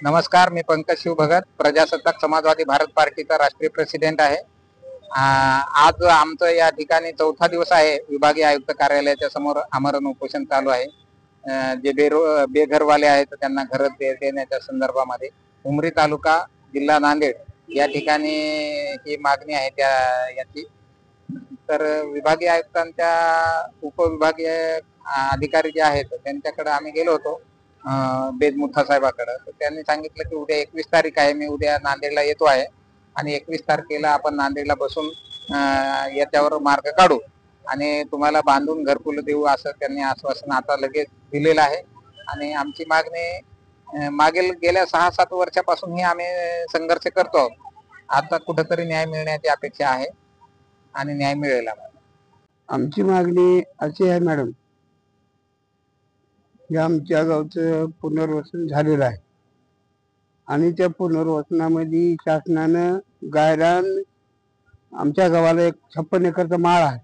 नमस्कार, मी पंकज शिव भगत, प्रजासत्ताक समाजवादी भारत पार्टीचा राष्ट्रीय प्रेसिडेंट आहे। आज आमचं या ठिकाणी चौथा दिवस आहे। विभागीय आयुक्त कार्यालयाच्या समोर आमरण उपोषण चालू आहे। जे बेघरवाले आहेत त्यांना घर देण्याच्या संदर्भामध्ये उमरी तालुका जिल्हा नांदेड या ठिकाणी ही मागणी आहे त्या याची। तर विभागीय आयुक्तांच्या उपविभागीय अधिकारी जे आहेत त्यांच्याकडे आम्ही गेलो होतो बेदमुथा साहेबाकडे। तर त्यांनी सांगितलं की उद्या 21 तारीख आहे, मी उद्या नांदेडला येतो आहे आणि 21 तारखेला आपण नांदेडला बसून याच्यावर मार्ग काढू आणि तुम्हाला बांधून घरकुल देऊ असं त्यांनी आश्वासन आता लगेच दिलेलं आहे। आणि आमची मागणी मागील गेल्या 6-7 वर्षापासून ही आम्ही संघर्ष करतो आहोत। आता कुठेतरी न्याय मिळण्याची अपेक्षा आहे आणि न्याय मिळेल आम्हाला। आमची मागणी अशी आहे मॅडम, या आमच्या गावचं पुनर्वसन झालेलं आहे आणि त्या पुनर्वसनामध्ये शासनानं गायरान आमच्या गावाला एक 56 एकरचा माळ आहे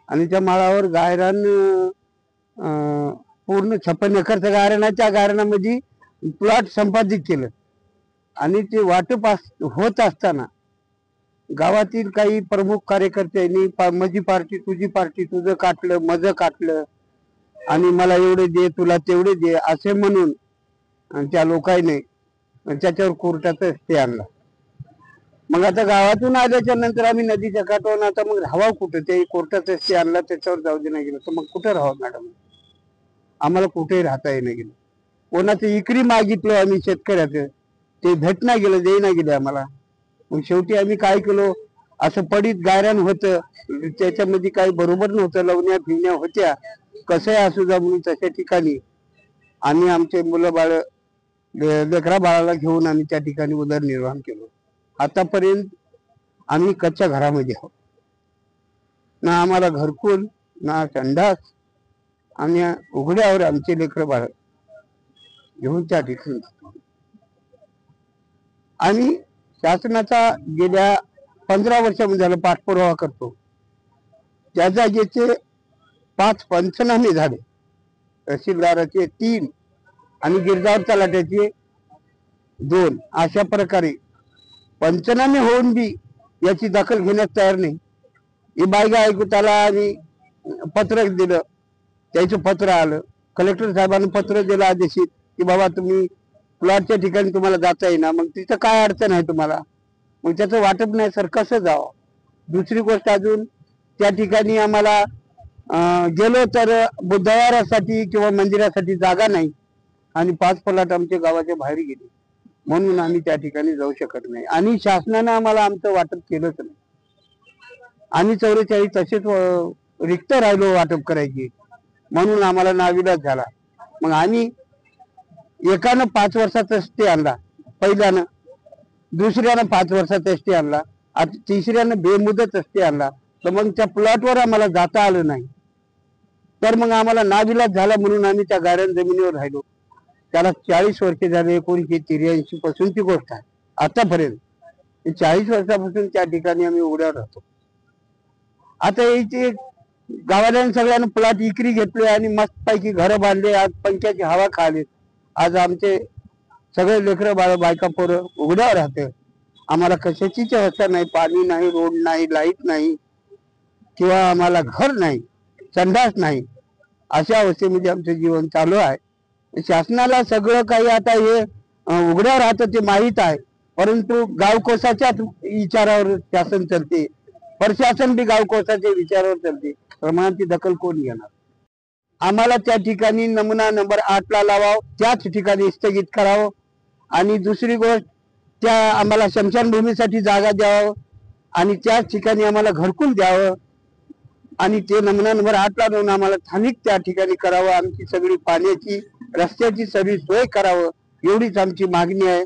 आणि त्या माळावर गायरान पूर्ण 56 एकरचं गायरान आहे। त्या गायरानामध्ये प्लॉट संपादित केलं आणि ते वाटप होत असताना गावातील काही प्रमुख कार्यकर्त्यांनी माझी पार्टी तुझी पार्टी, तुझं काटलं माझं काटलं आणि मला एवढे दे तुला तेवढे दे असे म्हणून त्या लोकांनी त्याच्यावर कोर्टाचा स्टे आणला। मग आता गावातून आल्याच्या नंतर आम्ही नदीच्या काठावर आता मग राहावा कुठं, ते कोर्टाचा स्टे आणला त्याच्यावर जाऊ दे नाही गेलं तर मग कुठं राहावं मॅडम? आम्हाला कुठेही राहता येणं गेलं। कोणाचं इकरी मागितलं आम्ही शेतकऱ्याचं, ते भेटना गेलं, देईना गेले आम्हाला। मग शेवटी आम्ही काय केलो, असं पडीत गायरान होतं, त्याच्यामध्ये काही बरोबर नव्हतं, लवण्या फिरण्या होत्या, कसंही असू द्या म्हणून तशा ठिकाणी आम्ही आमचे मुलं बाळ लेकरा बाळाला घेऊन आम्ही त्या ठिकाणी उदरनिर्वाह केलो। आतापर्यंत आम्ही कच्च्या घरामध्ये आहोत, ना आम्हाला घरकुल ना संडास, आणि उघड्यावर आमचे लेकर बाळ घेऊन त्या ठिकाणी आणि शासनाचा गेल्या 15 वर्षामध्ये झालं पाठपुरावा करतो। त्या जागेचे 5 पंचनामे झाले, तहसीलदाराचे 3 आणि गिरगाव तलाट्याचे 2। अशा प्रकारे पंचनामे होऊन बी याची दखल घेण्यास तयार नाही। ही बायगा आयुक्ताला आणि पत्र दिलं, त्याचं पत्र आलं, कलेक्टर साहेबांनी पत्र दिलं आदेशित की बाबा तुम्ही प्लॉटच्या ठिकाणी तुम्हाला जाता येईना, मग तिथं काय अडचण आहे तुम्हाला, मग त्याचं वाटप नाही सर कसं जावं? दुसरी गोष्ट अजून त्या ठिकाणी आम्हाला गेलो तर बुधवारासाठी किंवा मंदिरासाठी जागा नाही आणि 5 प्लॉट आमच्या गावाच्या बाहेर गेले, म्हणून आम्ही त्या ठिकाणी जाऊ शकत नाही आणि शासनानं आम्हाला आमचं वाटप केलंच नाही आणि 44 तसेच रिक्त राहिलो वाटप करायची, म्हणून आम्हाला नाविलाज झाला। मग आम्ही एकानं 5 वर्षाचा स्टे आणला, पहिल्यानं, दुसऱ्यानं 5 वर्षाचा स्टे आणला, आता तिसऱ्यानं बेमुदत स्टे आणला। तर मग त्या प्लॉटवर आम्हाला जाता आलं नाही, तर मग आम्हाला नाविलाज झाला म्हणून आम्ही त्या गायरान जमिनीवर राहिलो। त्याला 40 वर्ष झाले, 1983 पासूनची गोष्ट आहे आतापर्यंत। 40 वर्षापासून त्या ठिकाणी आम्ही उघड्यावर राहतो। आता इथे गावाला सगळ्यांना प्लॉट इकरी घेतले आणि मस्त पैकी घर बांधले, आज पंख्याची हवा खाली। आज आमचे सगळे लेकरं बाळ बायका पोरं उघड्यावर राहते, आम्हाला कशाचीच अवस्था नाही, पाणी नाही, रोड नाही, लाईट नाही किंवा आम्हाला घर नाही, संडास नाही, अशा अवस्थेमध्ये आमचं जीवन चालू आहे। शासनाला सगळं काही आता हे उघड्यावर राहतं ते माहीत आहे, परंतु गावकोसाच्याच विचारावर शासन चालते, प्रशासन बी गावकोसाच्या विचारावर चालते, प्रमाणाची दखल कोण घेणार? आम्हाला त्या ठिकाणी नमुना नंबर 8 ला लावावं, त्याच ठिकाणी स्थगित करावं आणि दुसरी गोष्ट त्या आम्हाला स्मशानभूमीसाठी जागा द्यावं आणि त्याच ठिकाणी आम्हाला घरकुल द्यावं आणि ते नमुना नंबर 8 ला लावून आम्हाला स्थानिक त्या ठिकाणी करावं, आमची सगळी पाण्याची रस्त्याची सगळी सोय करावं, एवढीच आमची मागणी आहे।